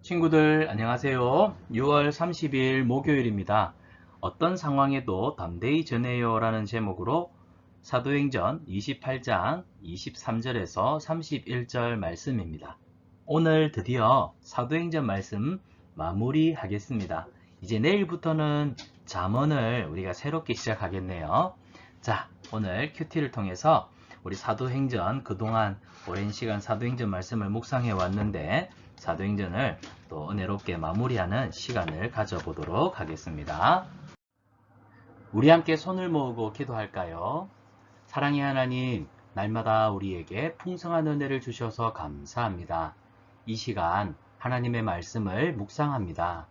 친구들 안녕하세요. 6월 30일 목요일입니다. 어떤 상황에도 담대히 전해요 라는 제목으로 사도행전 28장 23절에서 31절 말씀입니다. 오늘 드디어 사도행전 말씀 마무리하겠습니다. 이제 내일부터는 잠언을 우리가 새롭게 시작하겠네요. 자, 오늘 큐티를 통해서 우리 사도행전 그동안 오랜 시간 사도행전 말씀을 묵상해 왔는데 사도행전을 또 은혜롭게 마무리하는 시간을 가져보도록 하겠습니다. 우리 함께 손을 모으고 기도할까요? 사랑의 하나님, 날마다 우리에게 풍성한 은혜를 주셔서 감사합니다. 이 시간 하나님의 말씀을 묵상합니다.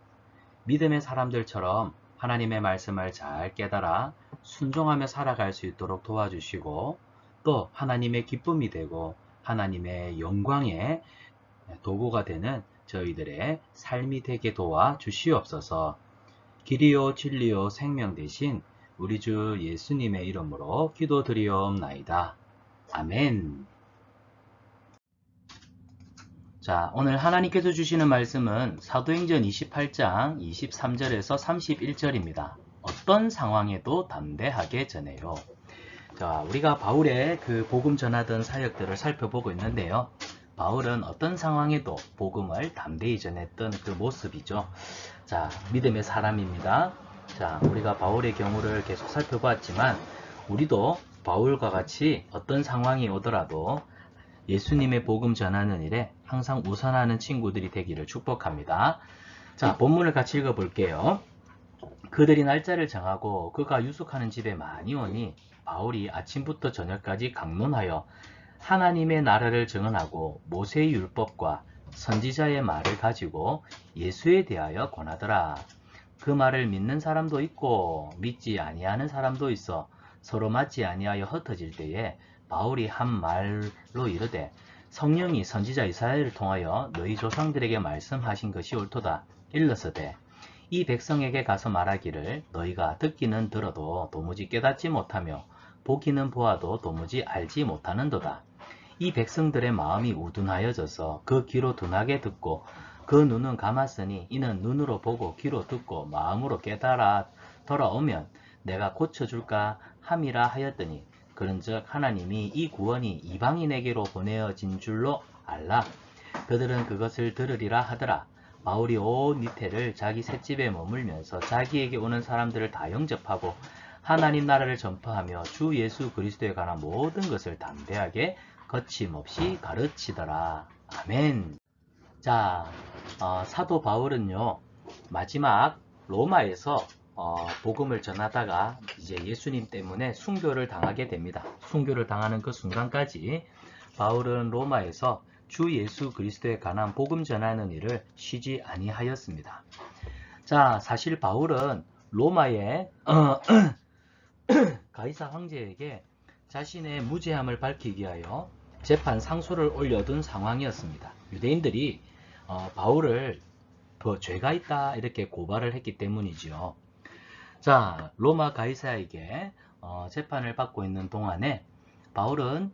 믿음의 사람들처럼 하나님의 말씀을 잘 깨달아 순종하며 살아갈 수 있도록 도와주시고 또 하나님의 기쁨이 되고 하나님의 영광의 도구가 되는 저희들의 삶이 되게 도와 주시옵소서. 길이요 진리요 생명 되신 우리 주 예수님의 이름으로 기도드리옵나이다. 아멘. 자, 오늘 하나님께서 주시는 말씀은 사도행전 28장 23절에서 31절입니다. 어떤 상황에도 담대하게 전해요. 자, 우리가 바울의 그 복음 전하던 사역들을 살펴보고 있는데요. 바울은 어떤 상황에도 복음을 담대히 전했던 그 모습이죠. 자, 믿음의 사람입니다. 자, 우리가 바울의 경우를 계속 살펴보았지만 우리도 바울과 같이 어떤 상황이 오더라도 예수님의 복음 전하는 일에 항상 우선하는 친구들이 되기를 축복합니다. 자, 본문을 같이 읽어볼게요. 그들이 날짜를 정하고 그가 유숙하는 집에 많이 오니 바울이 아침부터 저녁까지 강론하여 하나님의 나라를 증언하고 모세의 율법과 선지자의 말을 가지고 예수에 대하여 권하더라. 그 말을 믿는 사람도 있고 믿지 아니하는 사람도 있어 서로 맞지 아니하여 흩어질 때에 바울이 한 말로 이르되 성령이 선지자 이사야를 통하여 너희 조상들에게 말씀하신 것이 옳도다. 일러서되 이 백성에게 가서 말하기를 너희가 듣기는 들어도 도무지 깨닫지 못하며 보기는 보아도 도무지 알지 못하는도다. 이 백성들의 마음이 우둔하여져서 그 귀로 둔하게 듣고 그 눈은 감았으니 이는 눈으로 보고 귀로 듣고 마음으로 깨달아 돌아오면 내가 고쳐줄까 함이라 하였더니 그런즉 하나님이 이 구원이 이방인에게로 보내어진 줄로 알라. 그들은 그것을 들으리라 하더라. 바울이 온 이태를 자기 셋집에 머물면서 자기에게 오는 사람들을 다 영접하고 하나님 나라를 전파하며 주 예수 그리스도에 관한 모든 것을 담대하게 거침없이 가르치더라. 아멘. 자, 사도 바울은요, 마지막 로마에서 복음을 전하다가 이제 예수님 때문에 순교를 당하게 됩니다. 순교를 당하는 그 순간까지 바울은 로마에서 주 예수 그리스도에 관한 복음 전하는 일을 쉬지 아니하였습니다. 자, 사실 바울은 로마의 가이사 황제에게 자신의 무죄함을 밝히기 위하여 재판 상소를 올려둔 상황이었습니다. 유대인들이 바울을 더 죄가 있다 이렇게 고발을 했기 때문이죠. 자, 로마 가이사에게 재판을 받고 있는 동안에 바울은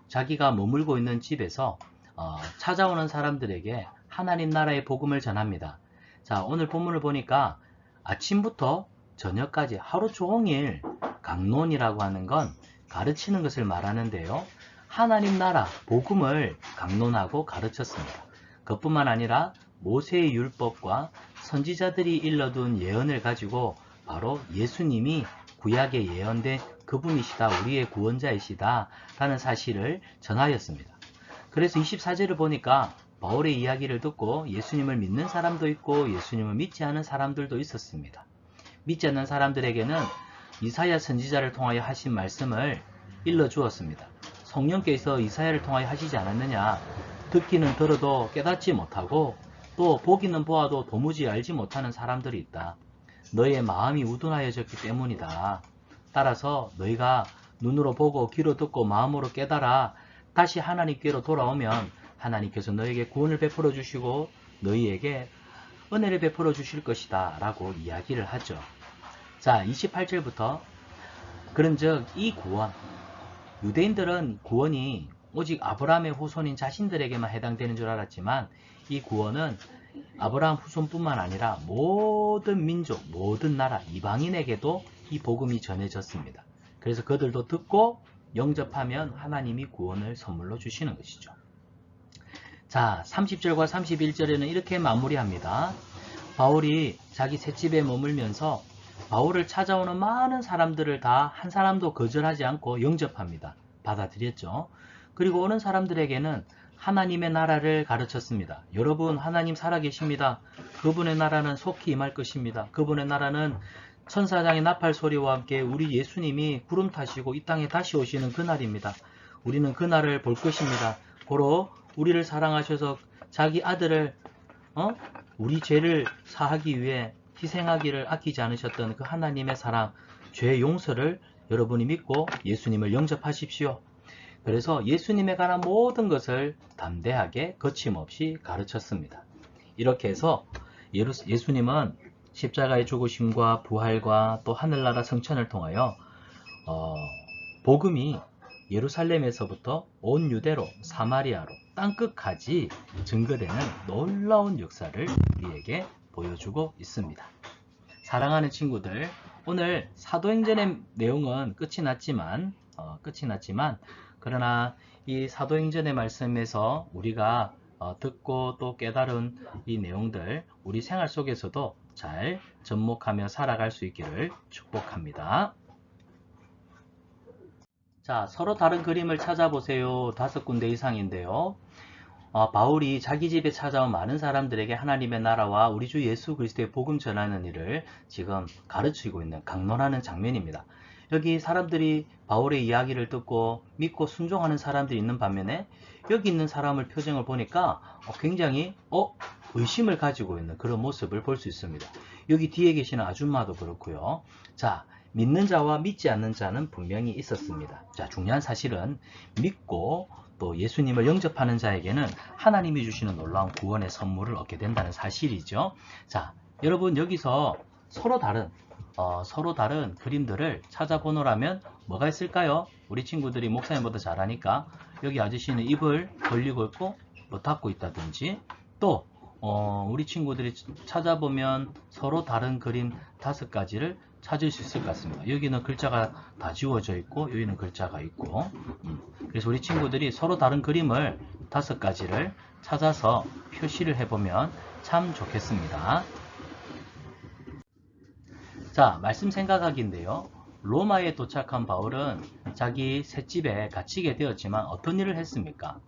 자기가 머물고 있는 집에서 찾아오는 사람들에게 하나님 나라의 복음을 전합니다. 자, 오늘 본문을 보니까 아침부터 저녁까지 하루 종일 강론이라고 하는 건 가르치는 것을 말하는데요. 하나님 나라 복음을 강론하고 가르쳤습니다. 그뿐만 아니라 모세의 율법과 선지자들이 일러둔 예언을 가지고 바로 예수님이 구약에 예언된 그분이시다, 우리의 구원자이시다 라는 사실을 전하였습니다. 그래서 24절을 보니까 바울의 이야기를 듣고 예수님을 믿는 사람도 있고 예수님을 믿지 않은 사람들도 있었습니다. 믿지 않는 사람들에게는 이사야 선지자를 통하여 하신 말씀을 일러주었습니다. 성령께서 이사야를 통하여 하시지 않았느냐? 듣기는 들어도 깨닫지 못하고 또 보기는 보아도 도무지 알지 못하는 사람들이 있다. 너의 마음이 우둔하여졌기 때문이다. 따라서 너희가 눈으로 보고 귀로 듣고 마음으로 깨달아 다시 하나님께로 돌아오면 하나님께서 너에게 구원을 베풀어 주시고 너희에게 은혜를 베풀어 주실 것이다 라고 이야기를 하죠. 자, 28절부터 그런즉 이 구원, 유대인들은 구원이 오직 아브라함의 후손인 자신들에게만 해당되는 줄 알았지만 이 구원은 아브라함 후손뿐만 아니라 모든 민족, 모든 나라, 이방인에게도 이 복음이 전해졌습니다. 그래서 그들도 듣고 영접하면 하나님이 구원을 선물로 주시는 것이죠. 자, 30절과 31절에는 이렇게 마무리합니다. 바울이 자기 셋집에 머물면서 바울을 찾아오는 많은 사람들을 다 한 사람도 거절하지 않고 영접합니다. 받아들였죠. 그리고 오는 사람들에게는 하나님의 나라를 가르쳤습니다. 여러분, 하나님 살아계십니다. 그분의 나라는 속히 임할 것입니다. 그분의 나라는 천사장의 나팔 소리와 함께 우리 예수님이 구름 타시고 이 땅에 다시 오시는 그날입니다. 우리는 그날을 볼 것입니다. 고로 우리를 사랑하셔서 자기 아들을 우리 죄를 사하기 위해 희생하기를 아끼지 않으셨던 그 하나님의 사랑, 죄 용서를 여러분이 믿고 예수님을 영접하십시오. 그래서 예수님에 관한 모든 것을 담대하게 거침없이 가르쳤습니다. 이렇게 해서 예수님은 십자가의 죽으심과 부활과 또 하늘나라 성천을 통하여 복음이 예루살렘에서부터 온 유대로 사마리아로 땅끝까지 증거되는 놀라운 역사를 우리에게 보여주고 있습니다. 사랑하는 친구들, 오늘 사도행전의 내용은 끝이 났지만 그러나 이 사도행전의 말씀에서 우리가 듣고 또 깨달은 이 내용들 우리 생활 속에서도 잘 접목하며 살아갈 수 있기를 축복합니다. 자, 서로 다른 그림을 찾아보세요. 5군데 이상인데요. 바울이 자기 집에 찾아온 많은 사람들에게 하나님의 나라와 우리 주 예수 그리스도의 복음 전하는 일을 지금 가르치고 있는 강론하는 장면입니다. 여기 사람들이 바울의 이야기를 듣고 믿고 순종하는 사람들이 있는 반면에 여기 있는 사람을 표정을 보니까 굉장히 의심을 가지고 있는 그런 모습을 볼 수 있습니다. 여기 뒤에 계시는 아줌마도 그렇고요. 자, 믿는 자와 믿지 않는 자는 분명히 있었습니다. 자, 중요한 사실은 믿고 또 예수님을 영접하는 자에게는 하나님이 주시는 놀라운 구원의 선물을 얻게 된다는 사실이죠. 자, 여러분 여기서 서로 다른 그림들을 찾아보노라면 뭐가 있을까요? 우리 친구들이 목사님보다 잘하니까 여기 아저씨는 입을 벌리고 있고 뭐 닫고 있다든지 또 우리 친구들이 찾아보면 서로 다른 그림 5가지를 찾을 수 있을 것 같습니다. 여기는 글자가 다 지워져 있고 여기는 글자가 있고 그래서 우리 친구들이 서로 다른 그림을 5가지를 찾아서 표시를 해보면 참 좋겠습니다. 자, 말씀 생각하기인데요. 로마에 도착한 바울은 자기 셋집에 갇히게 되었지만 어떤 일을 했습니까?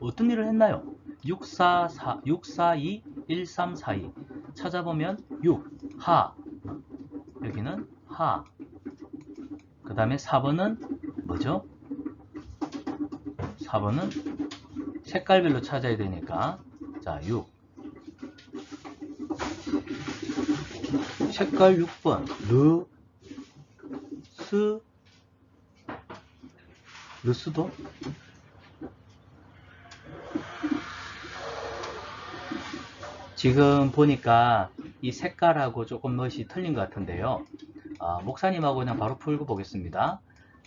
어떤 일을 했나요? 642, 1342 찾아보면 6, 하 여기는 하 그 다음에 4번은 뭐죠? 4번은 색깔별로 찾아야 되니까 자, 6 색깔 6번 르스도 지금 보니까 이 색깔하고 조금 멋이 틀린 것 같은데요. 목사님하고 그냥 바로 풀고 보겠습니다.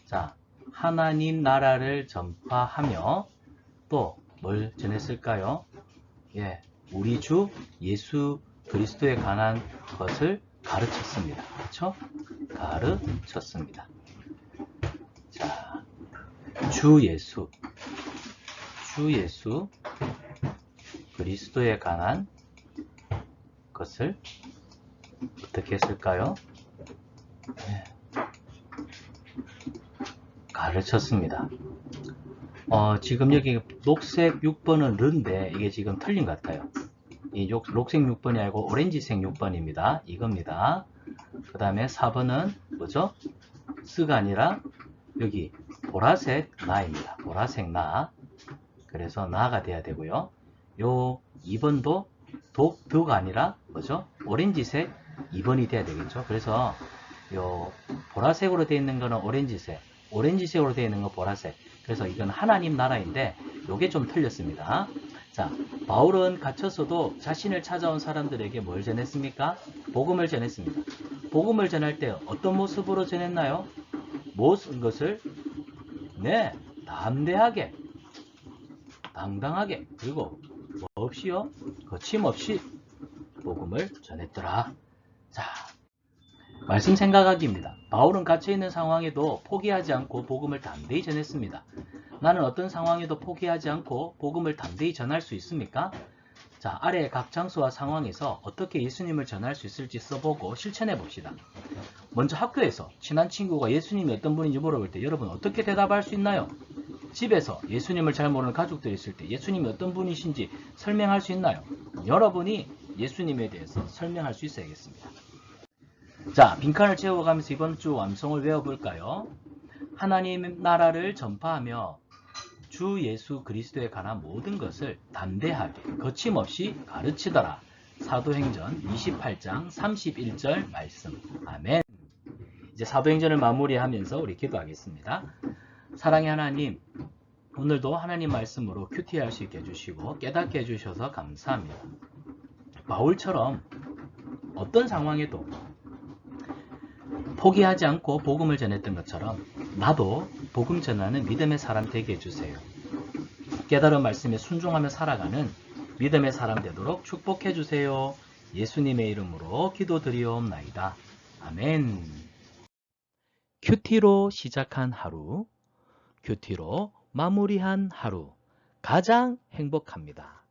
자, 하나님 나라를 전파하며 또 뭘 전했을까요? 예, 우리 주 예수 그리스도에 관한 것을 가르쳤습니다. 그렇죠? 가르쳤습니다. 자, 주 예수 그리스도에 관한 것을 어떻게 했을까요? 네. 가르쳤습니다. 지금 여기 녹색 6번은 르인데 이게 지금 틀린 것 같아요. 이 녹색 6번이 아니고 오렌지색 6번입니다. 이겁니다. 그 다음에 4번은 뭐죠? 스가 아니라 여기 보라색 나입니다. 보라색 나. 그래서 나가 돼야 되고요. 요 2번도 덕가 아니라 뭐죠? 오렌지색 2번이 돼야 되겠죠. 그래서 요 보라색으로 되어 있는 거는 오렌지색, 오렌지색으로 되어 있는 거 보라색. 그래서 이건 하나님 나라인데 요게 좀 틀렸습니다. 자, 바울은 갇혔어도 자신을 찾아온 사람들에게 뭘 전했습니까? 복음을 전했습니다. 복음을 전할 때 어떤 모습으로 전했나요? 무슨 것을? 네, 담대하게, 당당하게, 그리고 뭐 없이요? 거침없이 복음을 전했더라. 자, 말씀 생각하기입니다. 바울은 갇혀있는 상황에도 포기하지 않고 복음을 담대히 전했습니다. 나는 어떤 상황에도 포기하지 않고 복음을 담대히 전할 수 있습니까? 자, 아래의 각 장소와 상황에서 어떻게 예수님을 전할 수 있을지 써보고 실천해 봅시다. 먼저 학교에서 친한 친구가 예수님이 어떤 분인지 물어볼 때 여러분 어떻게 대답할 수 있나요? 집에서 예수님을 잘 모르는 가족들이 있을 때 예수님이 어떤 분이신지 설명할 수 있나요? 여러분이 예수님에 대해서 설명할 수 있어야겠습니다. 자, 빈칸을 채워가면서 이번 주 암송을 외워볼까요? 하나님 나라를 전파하며 주 예수 그리스도에 관한 모든 것을 담대하게 거침없이 가르치더라. 사도행전 28장 31절 말씀. 아멘. 이제 사도행전을 마무리하면서 우리 기도하겠습니다. 사랑의 하나님, 오늘도 하나님 말씀으로 큐티할 수 있게 해주시고 깨닫게 해주셔서 감사합니다. 바울처럼 어떤 상황에도 포기하지 않고 복음을 전했던 것처럼 나도 복음 전하는 믿음의 사람 되게 해주세요. 깨달은 말씀에 순종하며 살아가는 믿음의 사람 되도록 축복해 주세요. 예수님의 이름으로 기도드리옵나이다. 아멘. 큐티로 시작한 하루, 큐티로 마무리한 하루, 가장 행복합니다.